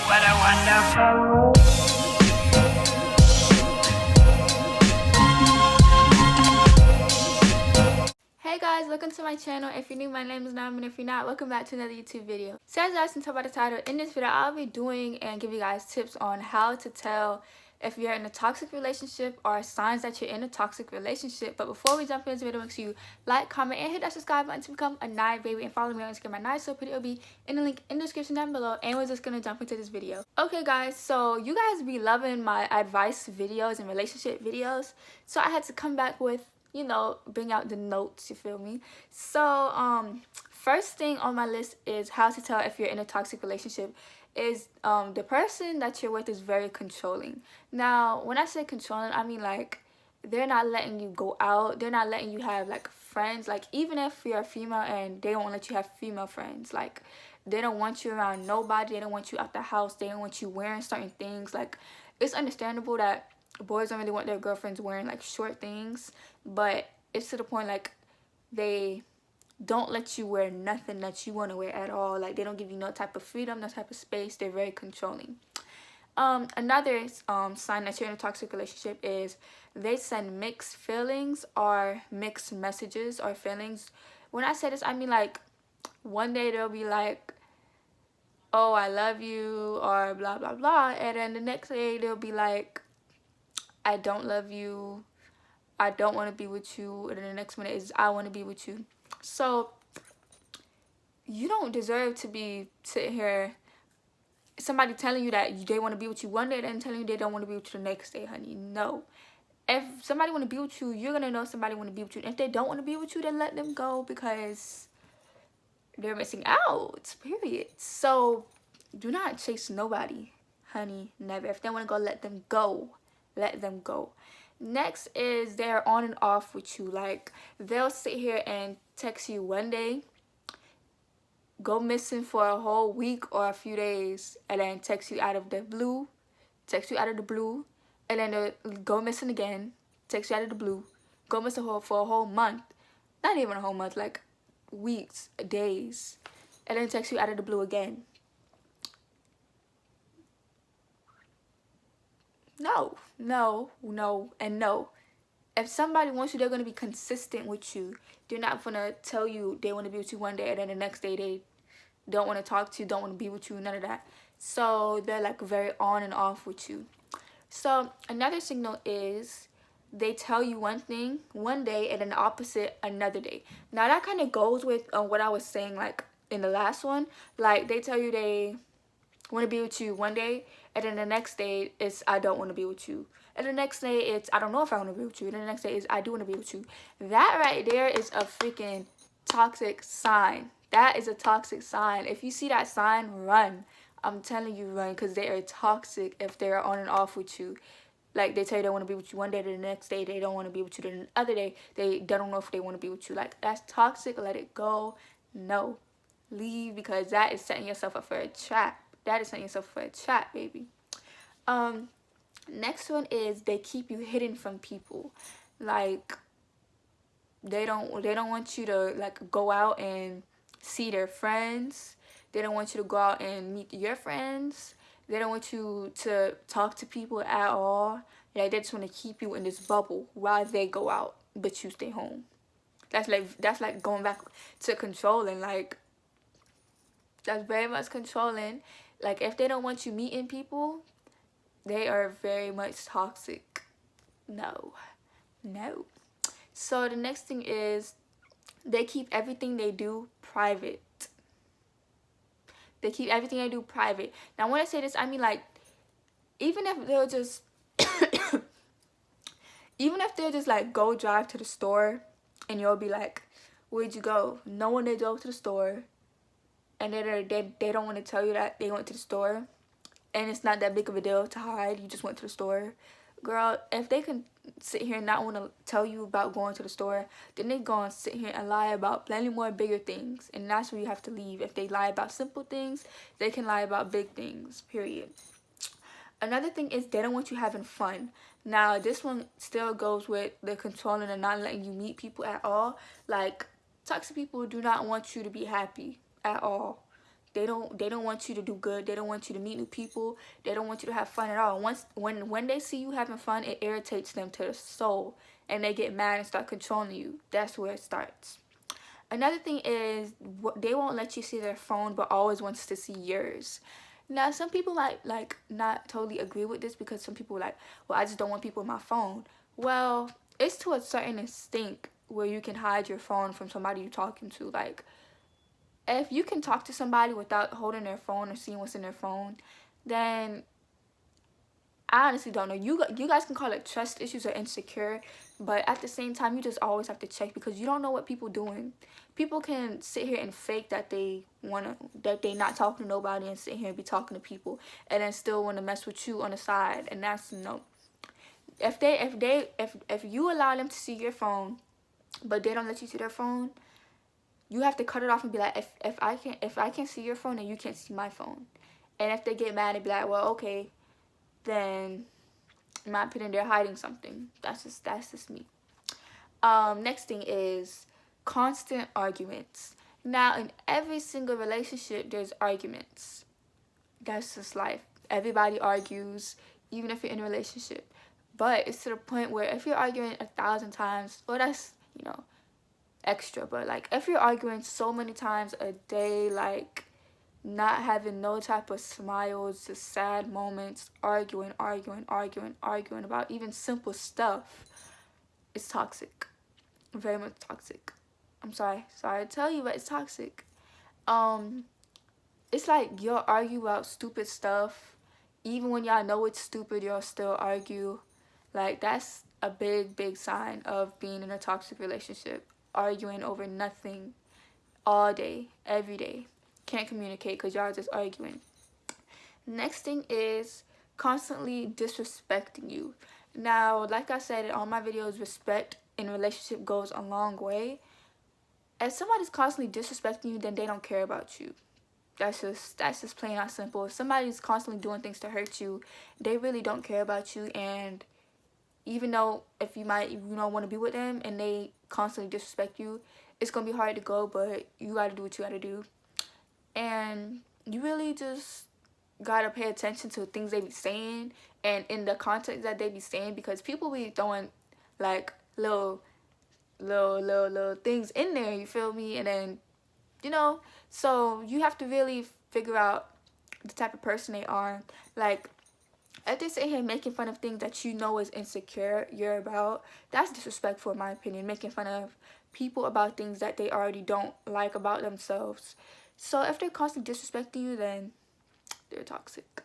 What a wonderful. Hey guys, welcome to my channel. If you're new, my name is Nam, and if you're not, welcome back to another YouTube video. So as you guys can tell by the title, in this video I'll be doing and give you guys tips on how to tell if you're in a toxic relationship or signs that you're in a toxic relationship. But before we jump into the video, make sure you like, comment, and hit that subscribe button to become a Nye baby, and follow me on Instagram at Nye. So it will be in the link in the description down below, and we're just gonna jump into this video. Okay guys, so you guys be loving my advice videos and relationship videos, so I had to come back with, you know, bring out the notes, you feel me? So first thing on my list is how to tell if you're in a toxic relationship is the person that you're with is very controlling. Now when I say controlling, I mean like they're not letting you go out, they're not letting you have like friends. Like even if you're a female and they don't let you have female friends, like they don't want you around nobody, they don't want you out the house, they don't want you wearing certain things. Like it's understandable that boys don't really want their girlfriends wearing like short things, but it's to the point like they don't let you wear nothing that you want to wear at all. Like they don't give you no type of freedom, no type of space. They're very controlling. Another sign that you're in a toxic relationship is they send mixed feelings or mixed messages or feelings. When I say this, I mean like one day they'll be like, oh, I love you, or blah blah blah, and then the next day they'll be like, I don't love you, I don't want to be with you, and then the next minute is I want to be with you. So you don't deserve to be sitting here, somebody telling you that they want to be with you one day, then telling you they don't want to be with you the next day, honey. No. If somebody want to be with you, you're gonna know somebody want to be with you. And if they don't want to be with you, then let them go, because they're missing out, period. So do not chase nobody, honey. Never. If they want to go, let them go. Let them go. Next is they're on and off with you. Like they'll sit here and text you one day, go missing for a whole week or a few days, and then text you out of the blue, and then they'll go missing again, text you out of the blue, go missing for a whole month, not even a whole month, like weeks, days, and then text you out of the blue again. No, no, no, and no. If somebody wants you, they're going to be consistent with you. They're not going to tell you they want to be with you one day and then the next day they don't want to talk to you, don't want to be with you, none of that. So they're like very on and off with you. So another signal is they tell you one thing one day and then the opposite another day. Now that kind of goes with what I was saying like in the last one. Like they tell you they want to be with you one day, and then the next day it's I don't want to be with you, and the next day it's I don't know if I want to be with you, and then the next day is I do want to be with you. That right there is a freaking toxic sign. That is a toxic sign. If you see that sign, run. I'm telling you, run, because they are toxic if they're on and off with you. Like they tell you they want to be with you one day, the next day they don't want to be with you, then the other day they don't know if they want to be with you. Like that's toxic. Let it go. No, leave, because that is setting yourself up for a trap. That is setting yourself for a trap, baby. Next one is they keep you hidden from people. Like they don't want you to like go out and see their friends. They don't want you to go out and meet your friends. They don't want you to talk to people at all. Like they just want to keep you in this bubble while they go out, but you stay home. That's like going back to controlling. Like that's very much controlling. Like if they don't want you meeting people, they are very much toxic. No. No. So the next thing is they keep everything they do private. They keep everything they do private. Now when I say this, I mean like even if they'll just even if they'll just like go drive to the store and you'll be like, where'd you go? No one, they drove to the store, and they don't want to tell you that they went to the store, and it's not that big of a deal to hide, you just went to the store. Girl, if they can sit here and not want to tell you about going to the store, then they go and sit here and lie about plenty more bigger things, and that's where you have to leave. If they lie about simple things, they can lie about big things, period. Another thing is they don't want you having fun. Now this one still goes with the controlling and not letting you meet people at all. Like toxic people do not want you to be happy at all. they don't want you to do good. They don't want you to meet new people. They don't want you to have fun at all. When they see you having fun, it irritates them to the soul, and they get mad and start controlling you. That's where it starts. Another thing is they won't let you see their phone, but always wants to see yours. Now, some people might like not totally agree with this, because some people are like, well, I just don't want people on my phone. Well, it's to a certain extent where you can hide your phone from somebody you're talking to. Like, if you can talk to somebody without holding their phone or seeing what's in their phone, then I honestly don't know. You guys can call it trust issues or insecure, but at the same time, you just always have to check, because you don't know what people doing. People can sit here and fake that they not talking to nobody, and sit here and be talking to people, and then still want to mess with you on the side. And that's no. If you allow them to see your phone, but they don't let you see their phone, you have to cut it off and be like, if I can't see your phone, then you can't see my phone. And if they get mad and be like, well, okay, then in my opinion, they're hiding something. That's just me. Next thing is constant arguments. Now, in every single relationship, there's arguments. That's just life. Everybody argues, even if you're in a relationship. But it's to the point where if you're arguing 1,000 times, well, that's, extra. But like, if you're arguing so many times a day, like not having no type of smiles, just sad moments, arguing about even simple stuff, it's toxic. Very much toxic. I'm sorry to tell you, but it's toxic. It's like you'll argue about stupid stuff, even when y'all know it's stupid, you'll still argue. Like, that's a big sign of being in a toxic relationship. Arguing over nothing all day, every day. Can't communicate because y'all just arguing. Next thing is constantly disrespecting you. Now, like I said in all my videos, respect in a relationship goes a long way. If somebody's constantly disrespecting you, then they don't care about you. That's just plain out simple. If somebody's constantly doing things to hurt you, they really don't care about you. And even though if you don't want to be with them and they constantly disrespect you, it's gonna be hard to go, but you gotta do what you gotta do. And you really just gotta pay attention to things they be saying and in the context that they be saying, because people be throwing like little things in there, you feel me? And then so you have to really figure out the type of person they are. Like, if they sit here making fun of things that you know is insecure you're about, that's disrespectful in my opinion. Making fun of people about things that they already don't like about themselves. So if they're constantly disrespecting you, then they're toxic.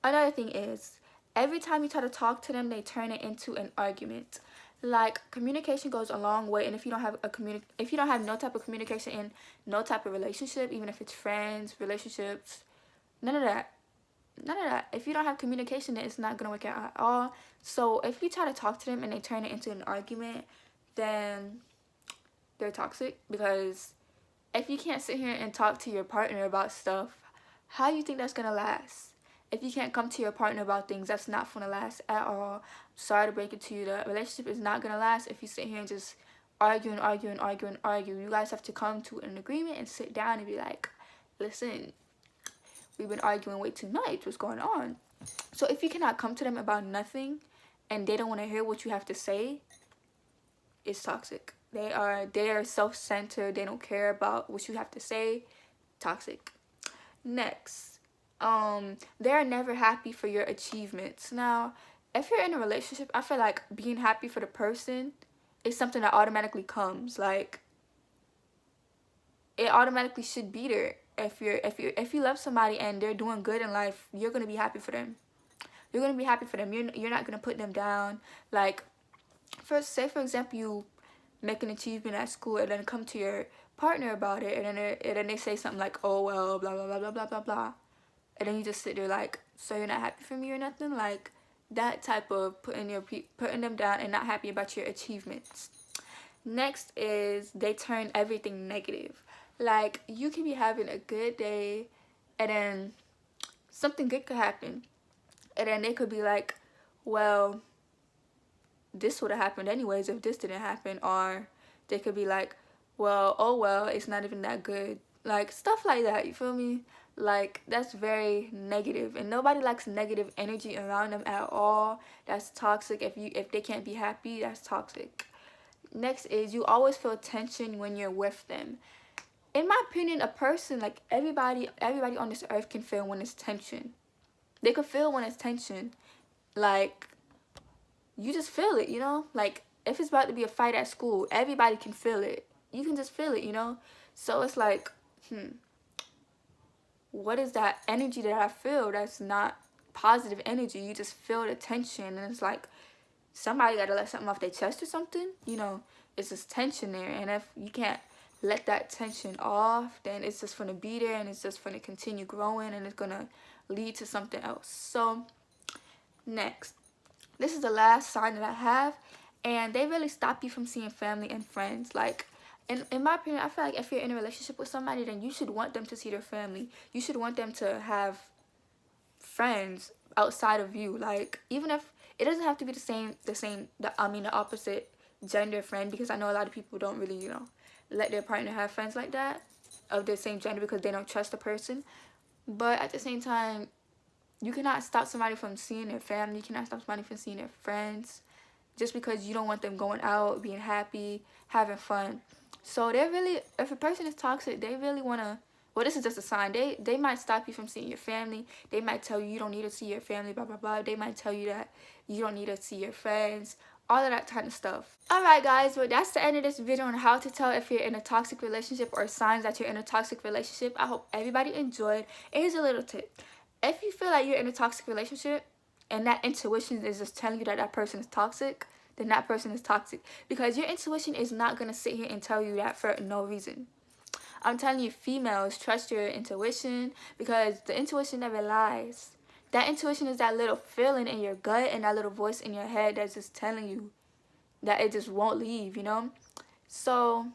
Another thing is, every time you try to talk to them, they turn it into an argument. Like, communication goes a long way, and if you don't have no type of communication in no type of relationship, even if it's friends, relationships, none of that. If you don't have communication, then it's not gonna work out at all. So if you try to talk to them and they turn it into an argument, then they're toxic. Because if you can't sit here and talk to your partner about stuff, how do you think that's gonna last? If you can't come to your partner about things, that's not gonna last at all. I'm sorry to break it to you, the relationship is not gonna last if you sit here and just argue. You guys have to come to an agreement and sit down and be like, listen, we've been arguing way too much. What's going on? So if you cannot come to them about nothing and they don't want to hear what you have to say, it's toxic. They are self-centered. They don't care about what you have to say. Toxic. Next, they're never happy for your achievements. Now, if you're in a relationship, I feel like being happy for the person is something that automatically comes. Like, it automatically should be there. If you love somebody and they're doing good in life, you're gonna be happy for them. You're gonna be happy for them. You're not gonna put them down. Like, for example, you make an achievement at school and then come to your partner about it, and then they say something like, oh well, blah blah blah blah blah blah blah, and then you just sit there like, so you're not happy for me or nothing? Like, that type of putting them down and not happy about your achievements. Next is they turn everything negative. Like, you can be having a good day and then something good could happen, and then they could be like, well, this would have happened anyways if this didn't happen. Or they could be like, well, oh well, it's not even that good. Like, stuff like that, you feel me? Like, that's very negative, and nobody likes negative energy around them at all. That's toxic. If they can't be happy, that's toxic. Next is, you always feel tension when you're with them. In my opinion, a person, like, everybody on this earth can feel when it's tension. They can feel when it's tension. Like, you just feel it, you know? Like, if it's about to be a fight at school, everybody can feel it. You can just feel it, you know? So it's like, what is that energy that I feel that's not positive energy? You just feel the tension, and it's like somebody got to let something off their chest or something, you know? It's just tension there, and if you can't let that tension off, then it's just going to be there, and it's just going to continue growing, and it's going to lead to something else. So next, this is the last sign that I have, and they really stop you from seeing family and friends. Like, in my opinion, I feel like if you're in a relationship with somebody, then you should want them to see their family. You should want them to have friends outside of you. Like, even if it doesn't have to be the opposite gender friend, because I know a lot of people don't really, you know, let their partner have friends like that of the same gender because they don't trust the person. But at the same time, you cannot stop somebody from seeing their family. You cannot stop somebody from seeing their friends just because you don't want them going out, being happy, having fun. So they're really, if a person is toxic, they really want to, well, this is just a sign. They might stop you from seeing your family. They might tell you you don't need to see your family, blah, blah, blah. They might tell you that you don't need to see your friends, all of that kind of stuff. Alright guys, well, that's the end of this video on how to tell if you're in a toxic relationship or signs that you're in a toxic relationship. I hope everybody enjoyed. And here's a little tip. If you feel like you're in a toxic relationship and that intuition is just telling you that that person is toxic, then that person is toxic. Because your intuition is not going to sit here and tell you that for no reason. I'm telling you, females, trust your intuition, because the intuition never lies. That intuition is that little feeling in your gut and that little voice in your head that's just telling you that it just won't leave, you know? So,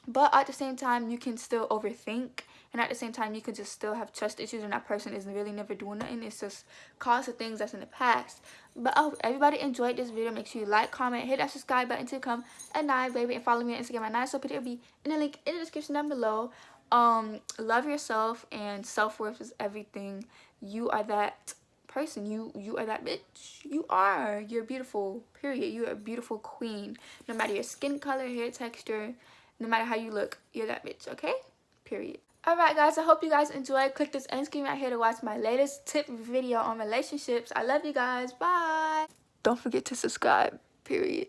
but at the same time, you can still overthink, and at the same time, you can just still have trust issues, and that person is really never doing nothing. It's just cause of things that's in the past. But I hope everybody enjoyed this video. Make sure you like, comment, hit that subscribe button to become a Nine baby, and follow me on Instagram at Nine. So it'll be in the link in the description down below. Love yourself, and self-worth is everything. You are that person. You are that bitch. You're beautiful, period. You're a beautiful queen, no matter your skin color, hair texture, no matter how you look. You're that bitch, okay? Period. Alright guys, I hope you guys enjoyed. Click this end screen right here to watch my latest tip video on relationships. I love you guys. Bye. Don't forget to subscribe, period.